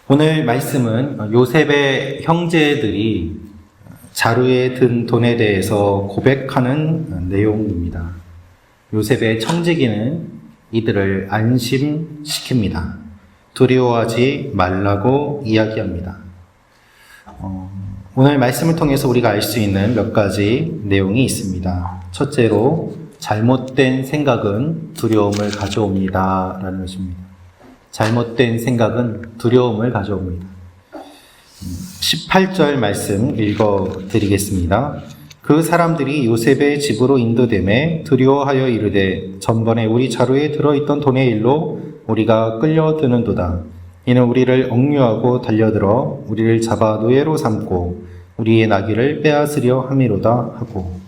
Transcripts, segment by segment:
오늘 말씀은 요셉의 형제들이 자루에 든 돈에 대해서 고백하는 내용입니다. 요셉의 청지기는 이들을 안심시킵니다. 두려워하지 말라고 이야기합니다. 오늘 말씀을 통해서 우리가 알 수 있는 몇 가지 내용이 있습니다. 첫째로 잘못된 생각은 두려움을 가져옵니다 라는 것입니다. 잘못된 생각은 두려움을 가져옵니다. 18절 말씀 읽어드리겠습니다. 그 사람들이 요셉의 집으로 인도되매 두려워하여 이르되 전번에 우리 자루에 들어있던 돈의 일로 우리가 끌려드는도다. 이는 우리를 억류하고 달려들어 우리를 잡아 노예로 삼고 우리의 나귀를 빼앗으려 함이로다 하고,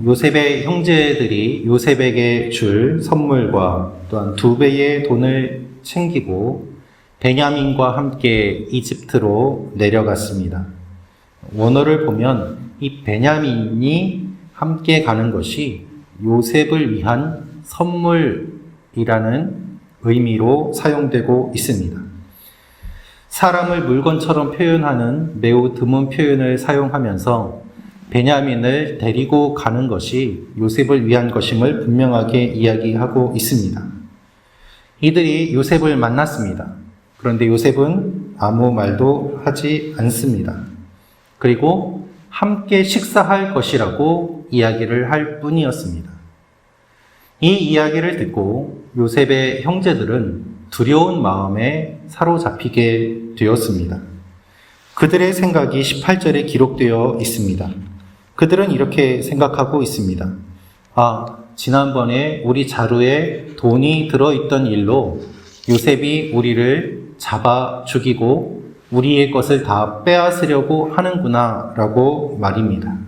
요셉의 형제들이 요셉에게 줄 선물과 또한 2배의 돈을 챙기고 베냐민과 함께 이집트로 내려갔습니다. 원어를 보면 이 베냐민이 함께 가는 것이 요셉을 위한 선물이라는 의미로 사용되고 있습니다. 사람을 물건처럼 표현하는 매우 드문 표현을 사용하면서 베냐민을 데리고 가는 것이 요셉을 위한 것임을 분명하게 이야기하고 있습니다. 이들이 요셉을 만났습니다. 그런데 요셉은 아무 말도 하지 않습니다. 그리고 함께 식사할 것이라고 이야기를 할 뿐이었습니다. 이 이야기를 듣고 요셉의 형제들은 두려운 마음에 사로잡히게 되었습니다. 그들의 생각이 18절에 기록되어 있습니다. 그들은 이렇게 생각하고 있습니다. 지난번에 우리 자루에 돈이 들어있던 일로 요셉이 우리를 잡아 죽이고 우리의 것을 다 빼앗으려고 하는구나 라고 말입니다.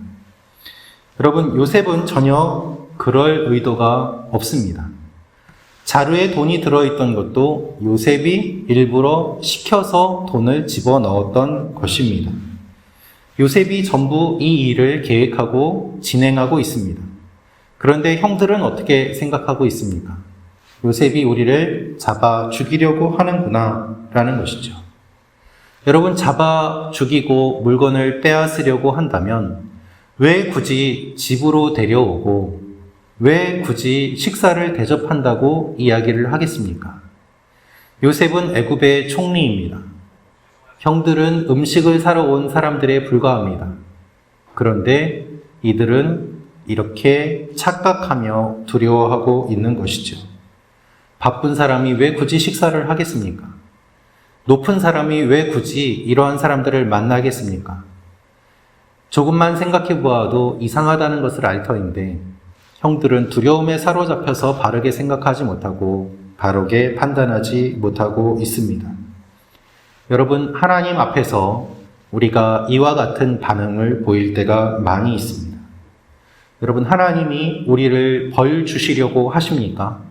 여러분, 요셉은 전혀 그럴 의도가 없습니다. 자루에 돈이 들어있던 것도 요셉이 일부러 시켜서 돈을 집어넣었던 것입니다. 요셉이 전부 이 일을 계획하고 진행하고 있습니다. 그런데 형들은 어떻게 생각하고 있습니까? 요셉이 우리를 잡아 죽이려고 하는구나 라는 것이죠. 여러분, 잡아 죽이고 물건을 빼앗으려고 한다면 왜 굳이 집으로 데려오고 왜 굳이 식사를 대접한다고 이야기를 하겠습니까? 요셉은 애굽의 총리입니다. 형들은 음식을 사러 온 사람들에 불과합니다. 그런데 이들은 이렇게 착각하며 두려워하고 있는 것이죠. 바쁜 사람이 왜 굳이 식사를 하겠습니까? 높은 사람이 왜 굳이 이러한 사람들을 만나겠습니까? 조금만 생각해 보아도 이상하다는 것을 알 터인데 형들은 두려움에 사로잡혀서 바르게 생각하지 못하고 바르게 판단하지 못하고 있습니다. 여러분, 하나님 앞에서 우리가 이와 같은 반응을 보일 때가 많이 있습니다. 여러분, 하나님이 우리를 벌 주시려고 하십니까?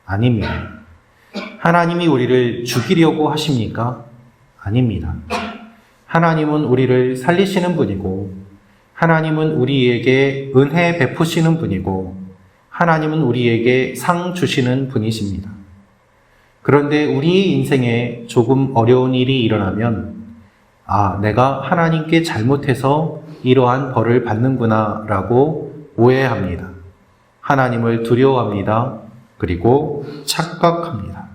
아닙니다. 하나님이 우리를 죽이려고 하십니까? 아닙니다. 하나님은 우리를 살리시는 분이고 하나님은 우리에게 은혜 베푸시는 분이고 하나님은 우리에게 상 주시는 분이십니다. 그런데 우리 인생에 조금 어려운 일이 일어나면 내가 하나님께 잘못해서 이러한 벌을 받는구나 라고 오해합니다. 하나님을 두려워합니다. 그리고 착각합니다.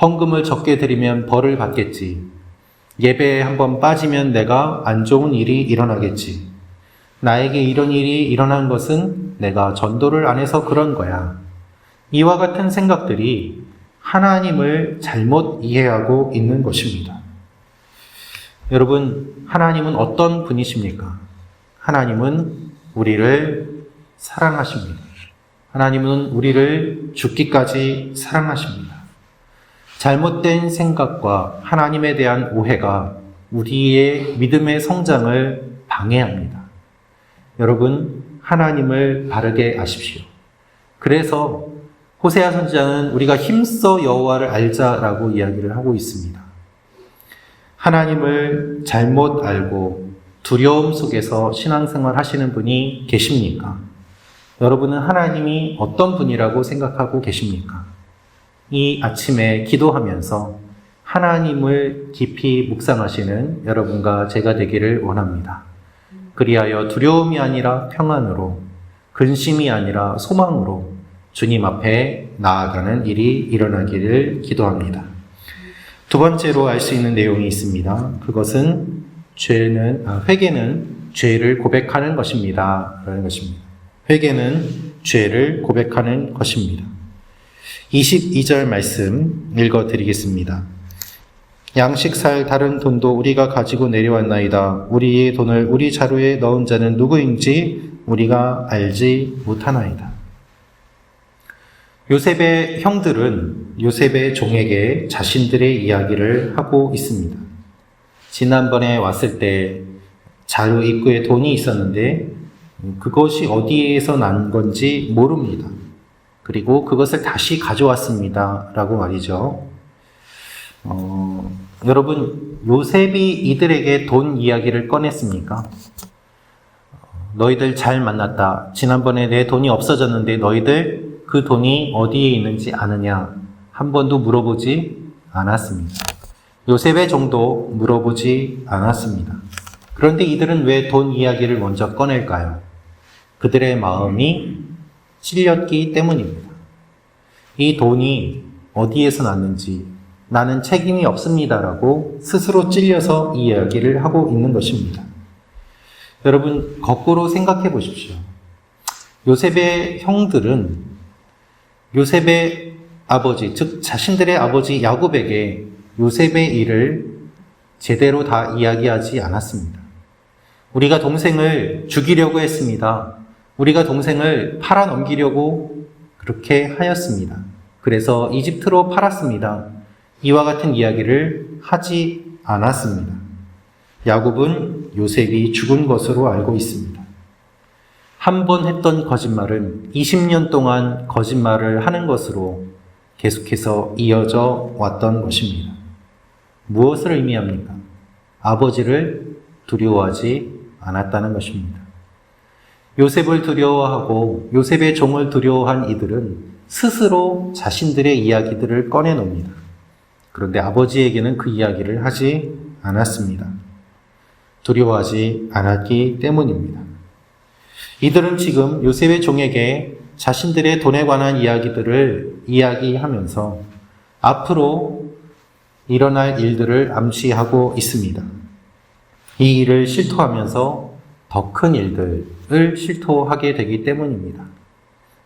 헌금을 적게 드리면 벌을 받겠지. 예배에 한번 빠지면 내가 안 좋은 일이 일어나겠지. 나에게 이런 일이 일어난 것은 내가 전도를 안 해서 그런 거야. 이와 같은 생각들이 하나님을 잘못 이해하고 있는 것입니다. 여러분, 하나님은 어떤 분이십니까? 하나님은 우리를 사랑하십니다. 하나님은 우리를 죽기까지 사랑하십니다. 잘못된 생각과 하나님에 대한 오해가 우리의 믿음의 성장을 방해합니다. 여러분, 하나님을 바르게 아십시오. 그래서 호세아 선지자는 우리가 힘써 여호와를 알자라고 이야기를 하고 있습니다. 하나님을 잘못 알고 두려움 속에서 신앙생활 하시는 분이 계십니까? 여러분은 하나님이 어떤 분이라고 생각하고 계십니까? 이 아침에 기도하면서 하나님을 깊이 묵상하시는 여러분과 제가 되기를 원합니다. 그리하여 두려움이 아니라 평안으로, 근심이 아니라 소망으로 주님 앞에 나아가는 일이 일어나기를 기도합니다. 두 번째로 알 수 있는 내용이 있습니다. 그것은 회개는 죄를 고백하는 것입니다. 라는 것입니다. 회개는 죄를 고백하는 것입니다. 22절 말씀 읽어드리겠습니다. 양식 살 다른 돈도 우리가 가지고 내려왔나이다. 우리의 돈을 우리 자루에 넣은 자는 누구인지 우리가 알지 못하나이다. 요셉의 형들은 요셉의 종에게 자신들의 이야기를 하고 있습니다. 지난번에 왔을 때 자루 입구에 돈이 있었는데 그것이 어디에서 난 건지 모릅니다. 그리고 그것을 다시 가져왔습니다. 라고 말이죠. 여러분, 요셉이 이들에게 돈 이야기를 꺼냈습니까? 너희들 잘 만났다. 지난번에 내 돈이 없어졌는데 너희들 그 돈이 어디에 있는지 아느냐? 한 번도 물어보지 않았습니다. 요셉의 종도 물어보지 않았습니다. 그런데 이들은 왜 돈 이야기를 먼저 꺼낼까요? 그들의 마음이 찔렸기 때문입니다. 이 돈이 어디에서 났는지 나는 책임이 없습니다라고 스스로 찔려서 이 이야기를 하고 있는 것입니다. 여러분, 거꾸로 생각해 보십시오. 요셉의 형들은 요셉의 아버지, 즉 자신들의 아버지 야곱에게 요셉의 일을 제대로 다 이야기하지 않았습니다. 우리가 동생을 죽이려고 했습니다. 우리가 동생을 팔아넘기려고 그렇게 하였습니다. 그래서 이집트로 팔았습니다. 이와 같은 이야기를 하지 않았습니다. 야곱은 요셉이 죽은 것으로 알고 있습니다. 한 번 했던 거짓말은 20년 동안 거짓말을 하는 것으로 계속해서 이어져 왔던 것입니다. 무엇을 의미합니까? 아버지를 두려워하지 않았다는 것입니다. 요셉을 두려워하고 요셉의 종을 두려워한 이들은 스스로 자신들의 이야기들을 꺼내놉니다. 그런데 아버지에게는 그 이야기를 하지 않았습니다. 두려워하지 않았기 때문입니다. 이들은 지금 요셉의 종에게 자신들의 돈에 관한 이야기들을 이야기하면서 앞으로 일어날 일들을 암시하고 있습니다. 이 일을 실토하면서 더 큰 일들을 실토하게 되기 때문입니다.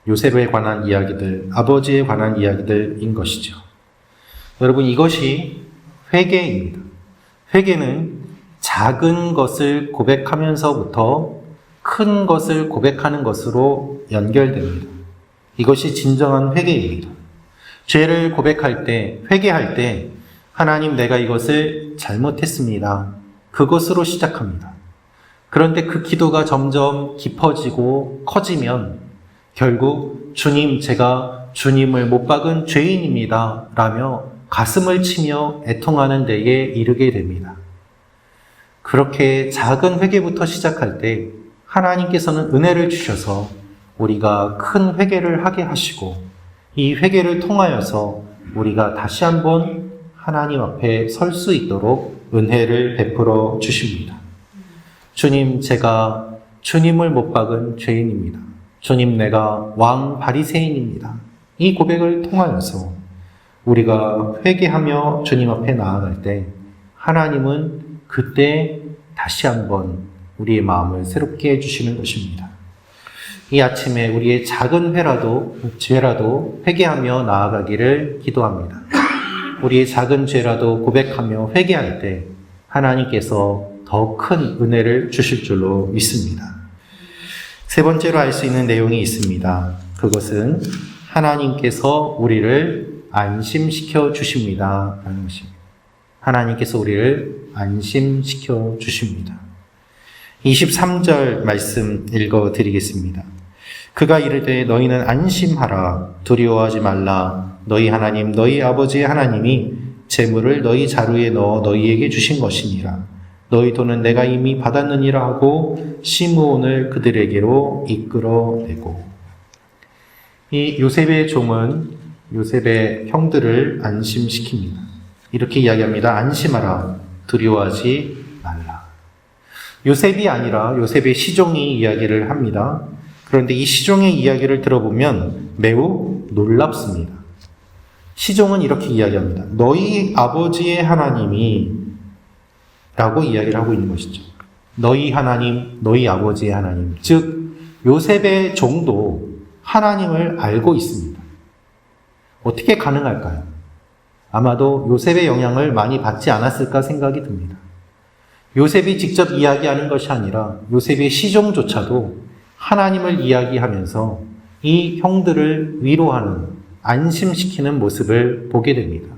요셉에 관한 이야기들, 아버지에 관한 이야기들인 것이죠. 여러분, 이것이 회개입니다. 회개는 작은 것을 고백하면서부터 큰 것을 고백하는 것으로 연결됩니다. 이것이 진정한 회개입니다. 죄를 고백할 때, 회개할 때 하나님, 내가 이것을 잘못했습니다. 그것으로 시작합니다. 그런데 그 기도가 점점 깊어지고 커지면 결국 주님, 제가 주님을 못 박은 죄인입니다. 라며 가슴을 치며 애통하는 데에 이르게 됩니다. 그렇게 작은 회개부터 시작할 때 하나님께서는 은혜를 주셔서 우리가 큰 회개를 하게 하시고 이 회개를 통하여서 우리가 다시 한번 하나님 앞에 설 수 있도록 은혜를 베풀어 주십니다. 주님, 제가 주님을 못 박은 죄인입니다. 주님, 내가 왕 바리새인입니다. 이 고백을 통하여서 우리가 회개하며 주님 앞에 나아갈 때 하나님은 그때 다시 한번 우리의 마음을 새롭게 해주시는 것입니다. 이 아침에 우리의 작은 죄라도 회개하며 나아가기를 기도합니다. 우리의 작은 죄라도 고백하며 회개할 때 하나님께서 더 큰 은혜를 주실 줄로 믿습니다. 세 번째로 알 수 있는 내용이 있습니다. 그것은 하나님께서 우리를 안심시켜 주십니다. 라는 것입니다. 하나님께서 우리를 안심시켜 주십니다. 23절 말씀 읽어드리겠습니다. 그가 이르되 너희는 안심하라. 두려워하지 말라. 너희 하나님, 너희 아버지의 하나님이 재물을 너희 자루에 넣어 너희에게 주신 것이니라. 너희 돈은 내가 이미 받았느니라 하고 시므온을 그들에게로 이끌어내고. 이 요셉의 종은 요셉의 형들을 안심시킵니다. 이렇게 이야기합니다. 안심하라. 두려워하지 말라. 요셉이 아니라 요셉의 시종이 이야기를 합니다. 그런데 이 시종의 이야기를 들어보면 매우 놀랍습니다. 시종은 이렇게 이야기합니다. 너희 아버지의 하나님이 라고 이야기를 하고 있는 것이죠. 너희 하나님, 너희 아버지의 하나님. 즉 요셉의 종도 하나님을 알고 있습니다. 어떻게 가능할까요? 아마도 요셉의 영향을 많이 받지 않았을까 생각이 듭니다. 요셉이 직접 이야기하는 것이 아니라 요셉의 시종조차도 하나님을 이야기하면서 이 형들을 위로하는, 안심시키는 모습을 보게 됩니다.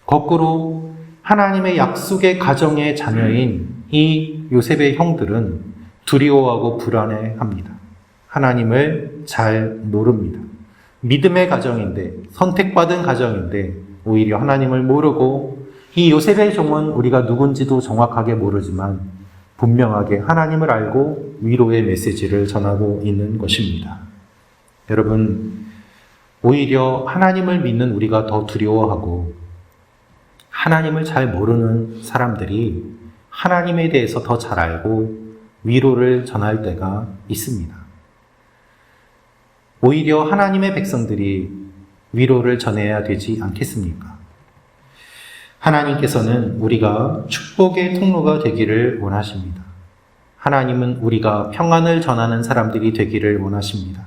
거꾸로 하나님의 약속의 가정의 자녀인 이 요셉의 형들은 두려워하고 불안해합니다. 하나님을 잘 모릅니다. 믿음의 가정인데, 선택받은 가정인데 오히려 하나님을 모르고, 이 요셉의 종은 우리가 누군지도 정확하게 모르지만 분명하게 하나님을 알고 위로의 메시지를 전하고 있는 것입니다. 여러분, 오히려 하나님을 믿는 우리가 더 두려워하고 하나님을 잘 모르는 사람들이 하나님에 대해서 더 잘 알고 위로를 전할 때가 있습니다. 오히려 하나님의 백성들이 위로를 전해야 되지 않겠습니까? 하나님께서는 우리가 축복의 통로가 되기를 원하십니다. 하나님은 우리가 평안을 전하는 사람들이 되기를 원하십니다.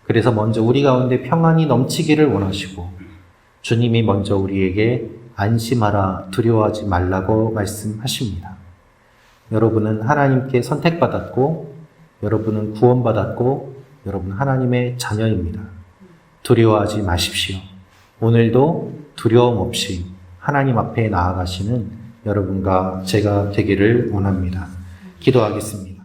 그래서 먼저 우리 가운데 평안이 넘치기를 원하시고, 주님이 먼저 우리에게 안심하라, 두려워하지 말라고 말씀하십니다. 여러분은 하나님께 선택받았고, 여러분은 구원받았고, 여러분 하나님의 자녀입니다. 두려워하지 마십시오. 오늘도 두려움 없이 하나님 앞에 나아가시는 여러분과 제가 되기를 원합니다. 기도하겠습니다.